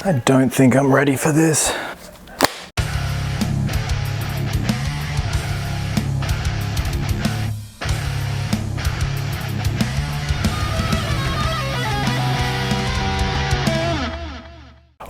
I don't think I'm ready for this.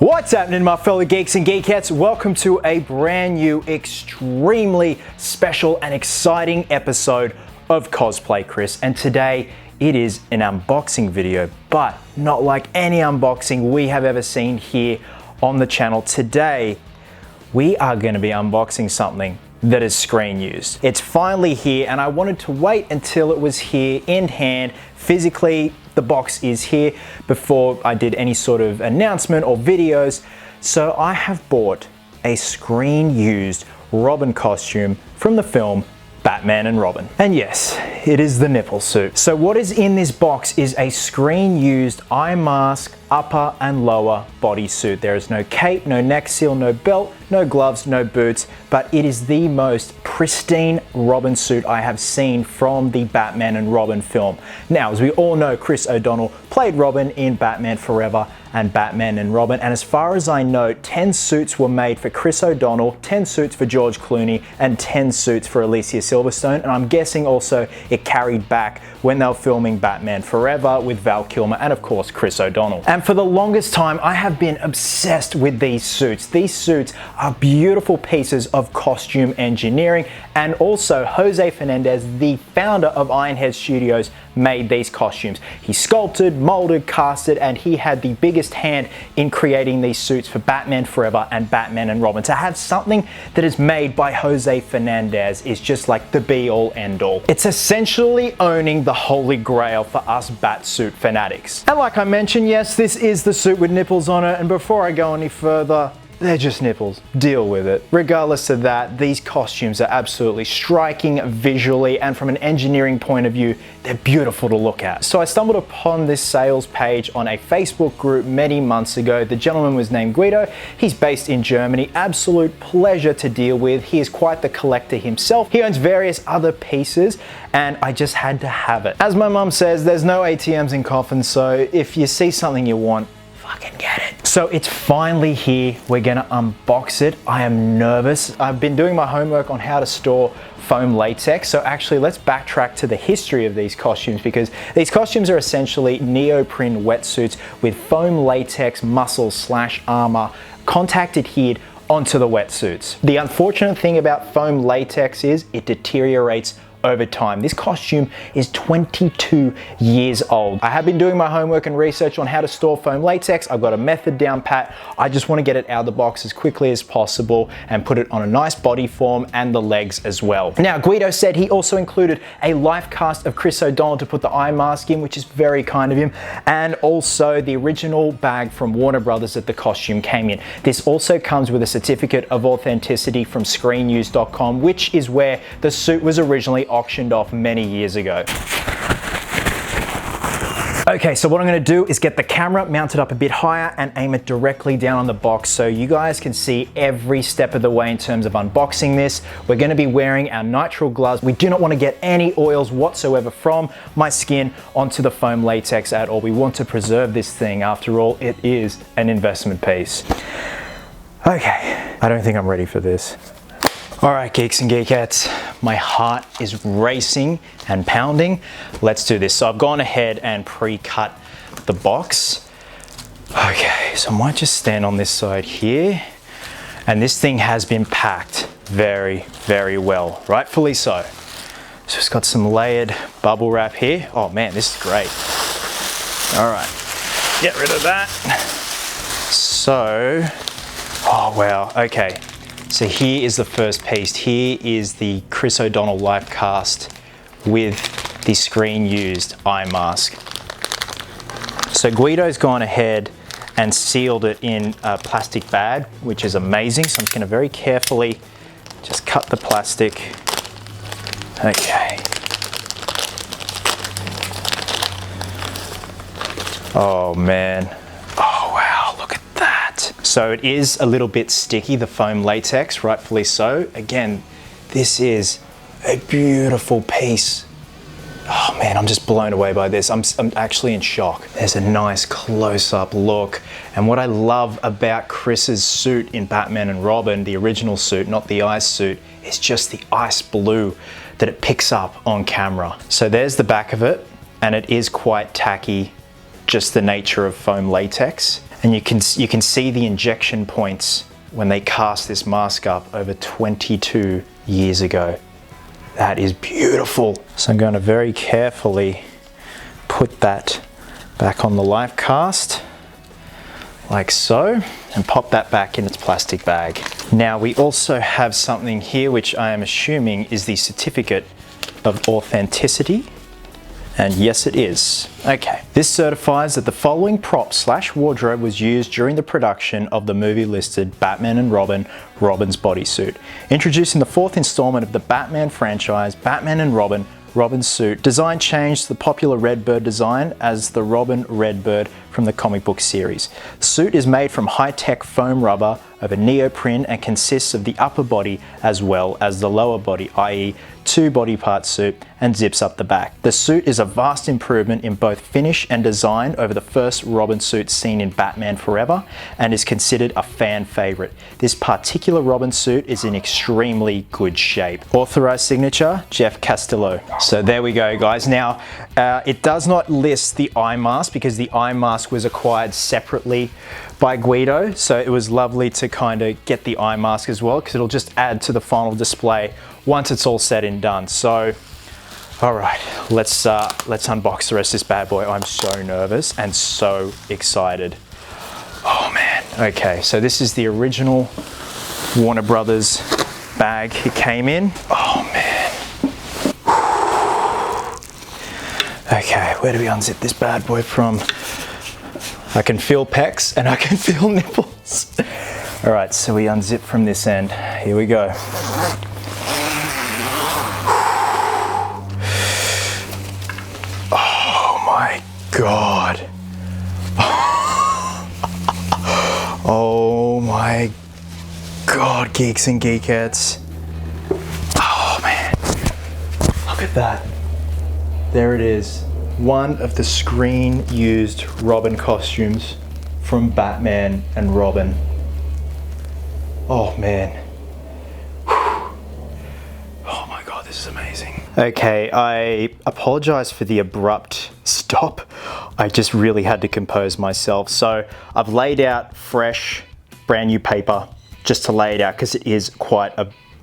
What's happening, my fellow geeks and geekettes? Welcome to a brand new, extremely special and exciting episode of Cosplay Chris. And today it is an unboxing video, but not like any unboxing we have ever seen here on the channel. Today, we are going to be unboxing something that is screen used. It's finally here, and I wanted to wait until it was here in hand. Physically, the box is here before I did any sort of announcement or videos. So I have bought a screen used Robin costume from the film Batman and Robin. And yes, it is the nipple suit. So what is in this box is a screen used eye mask, upper and lower bodysuit. There is no cape, no neck seal, no belt, no gloves, no boots, but it is the most pristine Robin suit I have seen from the Batman and Robin film. Now, as we all know, Chris O'Donnell played Robin in Batman Forever and Batman and Robin, and as far as I know, 10 suits were made for Chris O'Donnell, 10 suits for George Clooney, and 10 suits for Alicia Silverstone, and I'm guessing also it carried back when they were filming Batman Forever with Val Kilmer and of course Chris O'Donnell. And for the longest time, I have been obsessed with these suits. These suits are beautiful pieces of costume engineering, and also Jose Fernandez, the founder of Ironhead Studios, made these costumes. He sculpted, molded, casted, and he had the biggest hand in creating these suits for Batman Forever and Batman and Robin. To have something that is made by Jose Fernandez is just like the be-all, end-all. It's essentially owning the holy grail for us Batsuit fanatics. And like I mentioned, yes, this is the suit with nipples on it, and before I go any further, they're just nipples. Deal with it. Regardless of that, these costumes are absolutely striking visually, and from an engineering point of view, they're beautiful to look at. So I stumbled upon this sales page on a Facebook group many months ago. The gentleman was named Guido. He's based in Germany. Absolute pleasure to deal with. He is quite the collector himself. He owns various other pieces, and I just had to have it. As my mum says, there's no ATMs in coffins, so if you see something you want, fucking get it. So it's finally here. We're gonna unbox it. I am nervous. I've been doing my homework on how to store foam latex. So actually, let's backtrack to the history of these costumes, because these costumes are essentially neoprene wetsuits with foam latex muscles / armor contact adhered onto the wetsuits. The unfortunate thing about foam latex is it deteriorates over time. This costume is 22 years old. I have been doing my homework and research on how to store foam latex. I've got a method down pat. I just want to get it out of the box as quickly as possible and put it on a nice body form and the legs as well. Now, Guido said he also included a life cast of Chris O'Donnell to put the eye mask in, which is very kind of him, and also the original bag from Warner Brothers that the costume came in. This also comes with a certificate of authenticity from screenuse.com, which is where the suit was originally auctioned off many years ago. Okay, so what I'm gonna do is get the camera mounted up a bit higher and aim it directly down on the box so you guys can see every step of the way in terms of unboxing this. We're gonna be wearing our nitrile gloves. We do not wanna get any oils whatsoever from my skin onto the foam latex at all. We want to preserve this thing. After all, it is an investment piece. Okay, I don't think I'm ready for this. All right, geeks and geekettes, my heart is racing and pounding. Let's do this. So I've gone ahead and pre-cut the box. Okay, so I might just stand on this side here. And this thing has been packed very, very well, rightfully so. So it's got some layered bubble wrap here. Oh man, this is great. All right, get rid of that. So, oh wow, okay. So here is the first piece. Here is the Chris O'Donnell life cast with the screen used eye mask. So Guido's gone ahead and sealed it in a plastic bag, which is amazing. So I'm just gonna very carefully just cut the plastic. Okay. Oh man. Oh wow, look at that. So it is a little bit sticky, the foam latex, rightfully so. Again, this is a beautiful piece Oh man, I'm just blown away by this. I'm actually in shock. There's a nice close-up look. And what I love about Chris's suit in Batman and Robin, the original suit, not the ice suit, is just the ice blue that it picks up on camera. So there's the back of it, and it is quite tacky, just the nature of foam latex. And you can see the injection points when they cast this mask up over 22 years ago. That is beautiful. So I'm going to very carefully put that back on the life cast, like so, and pop that back in its plastic bag. Now we also have something here which I am assuming is the certificate of authenticity. And yes, it is. Okay. This certifies that the following prop/wardrobe was used during the production of the movie listed Batman and Robin, Robin's bodysuit. Introducing the fourth installment of the Batman franchise, Batman and Robin, Robin's suit. Design changed to the popular Redbird design as the Robin Redbird from the comic book series. The suit is made from high-tech foam rubber over neoprene and consists of the upper body as well as the lower body, i.e. 2 body part suit, and zips up the back. The suit is a vast improvement in both finish and design over the first Robin suit seen in Batman Forever and is considered a fan favorite. This particular Robin suit is in extremely good shape. Authorized signature, Jeff Castillo. So there we go, guys. Now, it does not list the eye mask because the eye mask was acquired separately by Guido, so it was lovely to kind of get the eye mask as well because it'll just add to the final display once it's all said and done. So, all right, let's unbox the rest of this bad boy. I'm so nervous and so excited. Oh man. Okay, so this is the original Warner Brothers bag it came in. Oh man. Okay, where do we unzip this bad boy from? I can feel pecs and I can feel nipples. All right, so we unzip from this end. Here we go. Oh my God. Oh my God, Geeks and Geekettes. Oh man, look at that. There it is. One of the screen-used Robin costumes from Batman and Robin. Oh man. Whew. Oh my God, this is amazing. Okay, I apologize for the abrupt stop. I just really had to compose myself. So I've laid out fresh, brand new paper just to lay it out because it is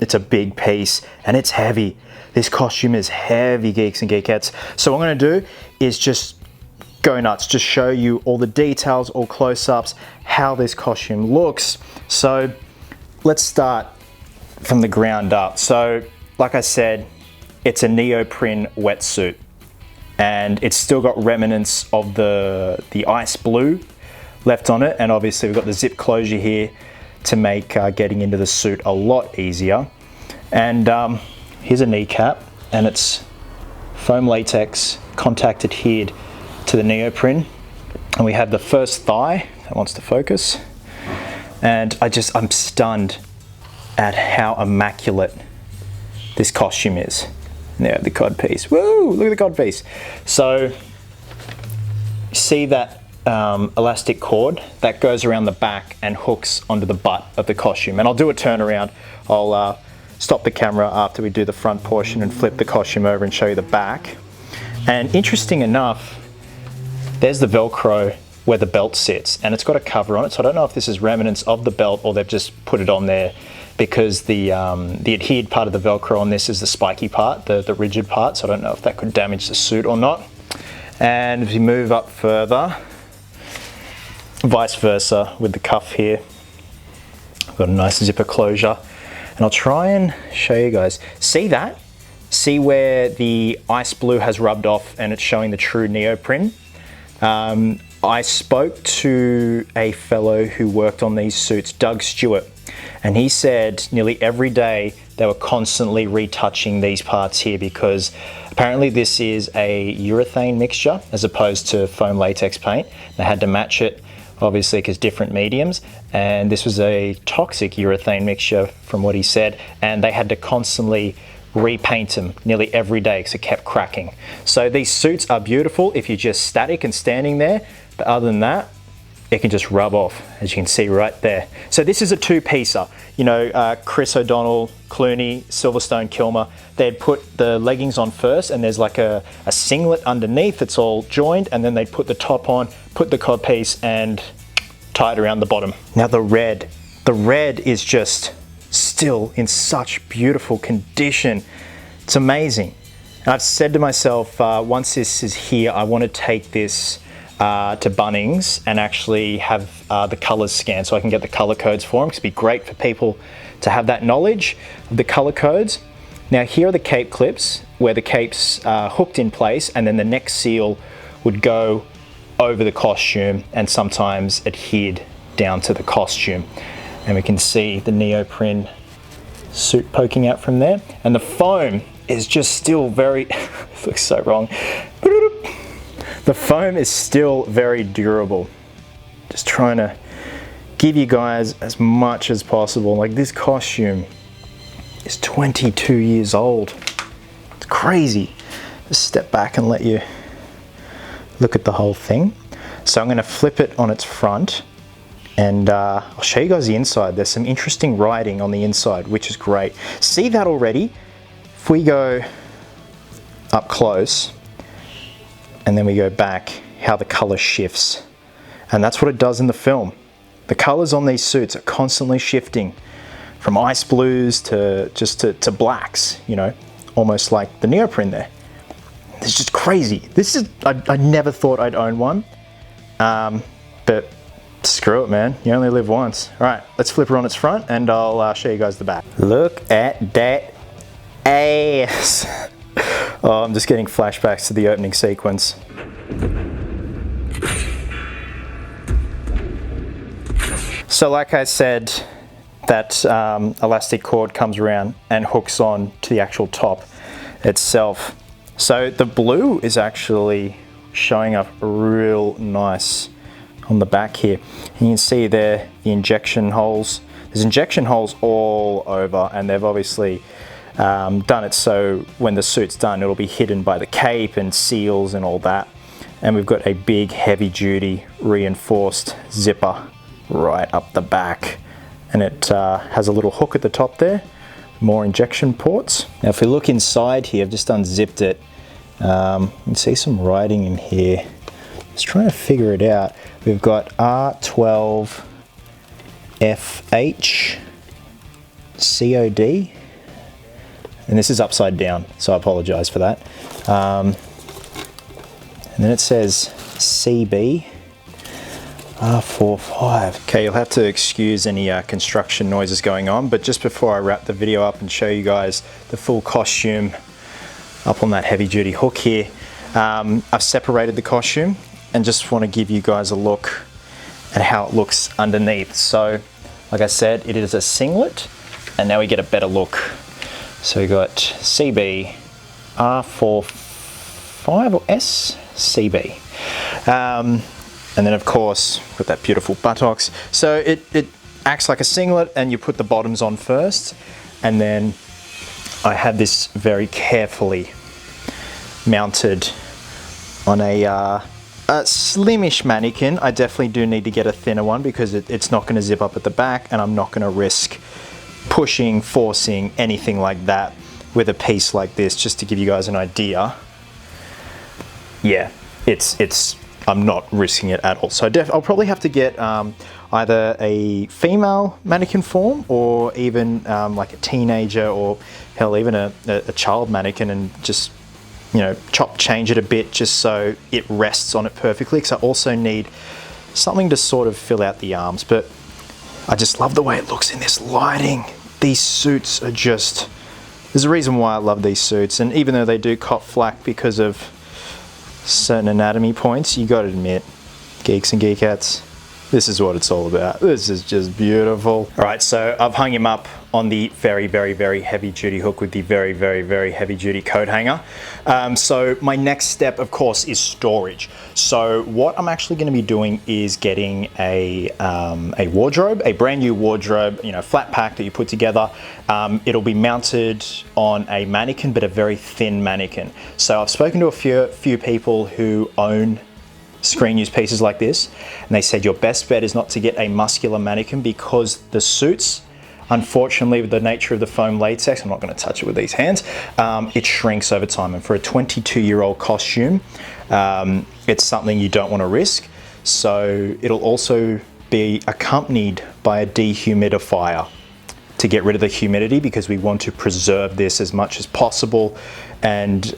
it's a big piece and it's heavy. This costume is heavy, Geeks and Geekettes. So what I'm gonna do is just go nuts, just show you all the details, all close-ups, how this costume looks. So let's start from the ground up. So like I said, it's a neoprene wetsuit and it's still got remnants of the ice blue left on it. And obviously we've got the zip closure here to make getting into the suit a lot easier. And here's a kneecap, and it's foam latex, contact adhered to the neoprene. And we have the first thigh that wants to focus. And I'm stunned at how immaculate this costume is. There, the codpiece. Woo! Look at the codpiece. So, see that elastic cord that goes around the back and hooks onto the butt of the costume. And I'll do a turnaround. I'll stop the camera after we do the front portion and flip the costume over and show you the back. And interesting enough, there's the Velcro where the belt sits, and it's got a cover on it. So I don't know if this is remnants of the belt or they've just put it on there because the adhered part of the Velcro on this is the spiky part, the rigid part. So I don't know if that could damage the suit or not. And if you move up further, vice versa with the cuff here. Got a nice zipper closure. And I'll try and show you guys. See that? See where the ice blue has rubbed off and it's showing the true neoprene? I spoke to a fellow who worked on these suits, Doug Stewart, and he said nearly every day they were constantly retouching these parts here because apparently this is a urethane mixture as opposed to foam latex paint. They had to match it, obviously, because different mediums, and this was a toxic urethane mixture from what he said, and they had to constantly repaint them nearly every day because it kept cracking. So these suits are beautiful if you're just static and standing there, but other than that, it can just rub off, as you can see right there. So this is a two-piecer. You know, Chris O'Donnell, Clooney, Silverstone, Kilmer, they'd put the leggings on first, and there's like a singlet underneath that's all joined, and then they'd put the top on, put the codpiece, and tie it around the bottom. Now the red is just still in such beautiful condition. It's amazing. And I've said to myself, once this is here, I want to take this to Bunnings and actually have the colors scanned so I can get the color codes for them, because it'd be great for people to have that knowledge of the color codes. Now here are the cape clips where the cape's hooked in place, and then the neck seal would go over the costume and sometimes adhered down to the costume. And we can see the neoprene suit poking out from there. And the foam is just still very, it looks so wrong. The foam is still very durable. Just trying to give you guys as much as possible. Like, this costume is 22 years old. It's crazy. Just step back and let you look at the whole thing. So I'm going to flip it on its front, and I'll show you guys the inside. There's some interesting writing on the inside, which is great. See that already? If we go up close, and then we go back, how the color shifts. And that's what it does in the film. The colors on these suits are constantly shifting from ice blues to just to blacks, you know, almost like the neoprene there. It's just crazy. This is, I never thought I'd own one, but screw it, man. You only live once. All right, let's flip her on its front and I'll show you guys the back. Look at that ass. Oh, I'm just getting flashbacks to the opening sequence. So like I said, that elastic cord comes around and hooks on to the actual top itself. So the blue is actually showing up real nice on the back here. And you can see there the injection holes. There's injection holes all over, and they've obviously done it so when the suit's done, it'll be hidden by the cape and seals and all that. And we've got a big heavy duty reinforced zipper right up the back. And it has a little hook at the top there, more injection ports. Now if we look inside here, I've just unzipped it. You can see some writing in here. Just trying to figure it out. We've got R12 FH COD. And this is upside down, so I apologize for that. And then it says CB R45. Okay, you'll have to excuse any construction noises going on, but just before I wrap the video up and show you guys the full costume up on that heavy duty hook here, I've separated the costume and just want to give you guys a look at how it looks underneath. So, like I said, it is a singlet, and now we get a better look. So we got CB R45 or SCB. And then of course, with that beautiful buttocks. So it acts like a singlet, and you put the bottoms on first. And then I have this very carefully mounted on a slimish mannequin. I definitely do need to get a thinner one because it's not going to zip up at the back, and I'm not going to risk pushing, forcing, anything like that with a piece like this. Just to give you guys an idea, yeah, I'm not risking it at all. So I'll probably have to get either a female mannequin form, or even like a teenager, or hell, even a child mannequin, and just, you know, change it a bit just so it rests on it perfectly, because I also need something to sort of fill out the arms. But I just love the way it looks in this lighting. These suits are just, there's a reason why I love these suits, and even though they do cop flack because of certain anatomy points, you gotta admit, Geeks and Geekettes, This is what it's all about. This is just beautiful. All right, so I've hung him up on the very, very, very heavy duty hook with the very, very, very heavy duty coat hanger. So my next step, of course, is storage. So what I'm actually gonna be doing is getting a wardrobe, a brand new wardrobe, you know, flat pack that you put together. It'll be mounted on a mannequin, but a very thin mannequin. So I've spoken to a few people who own screen use pieces like this, and they said your best bet is not to get a muscular mannequin because the suits, unfortunately, with the nature of the foam latex, I'm not going to touch it with these hands, it shrinks over time, and for a 22-year-old costume, it's something you don't want to risk. So it'll also be accompanied by a dehumidifier to get rid of the humidity, because we want to preserve this as much as possible and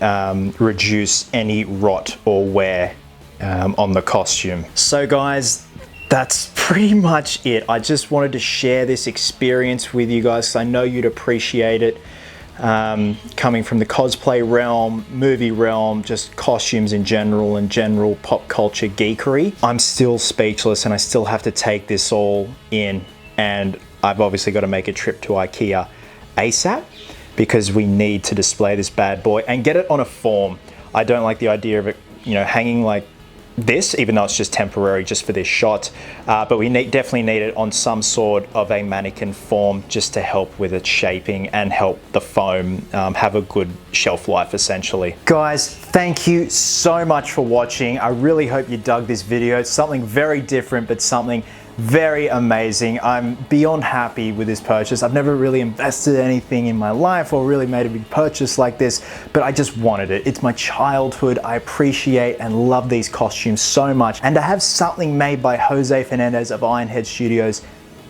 reduce any rot or wear on the costume. So guys, that's pretty much it. I just wanted to share this experience with you guys, because I know you'd appreciate it. Coming from the cosplay realm, movie realm, just costumes in general, and general pop culture geekery, I'm still speechless, and I still have to take this all in. And I've obviously got to make a trip to IKEA ASAP, because we need to display this bad boy and get it on a form. I don't like the idea of it, you know, hanging like this, even though it's just temporary, just for this shot, but we definitely need it on some sort of a mannequin form, just to help with its shaping and help the foam have a good shelf life, essentially. Guys, thank you so much for watching. I really hope you dug this video. It's something very different, but something very amazing. I'm beyond happy with this purchase. I've never really invested anything in my life or really made a big purchase like this, but I just wanted it. It's my childhood. I appreciate and love these costumes so much, and to have something made by Jose Fernandez of Ironhead Studios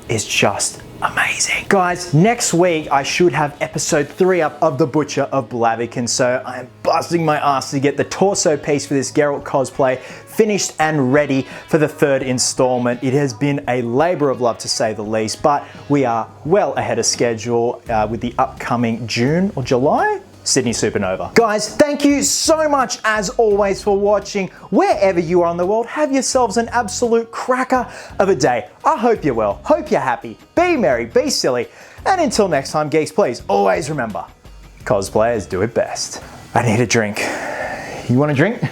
is just amazing. Guys, next week I should have episode 3 up of The Butcher of Blaviken, so I am busting my ass to get the torso piece for this Geralt cosplay finished and ready for the 3rd installment. It has been a labor of love, to say the least, but we are well ahead of schedule with the upcoming June or July Sydney Supernova. Guys, thank you so much as always for watching. Wherever you are in the world, have yourselves an absolute cracker of a day. I hope you're well, hope you're happy, be merry, be silly, and until next time, geeks, please always remember, cosplayers do it best. I need a drink. You want a drink?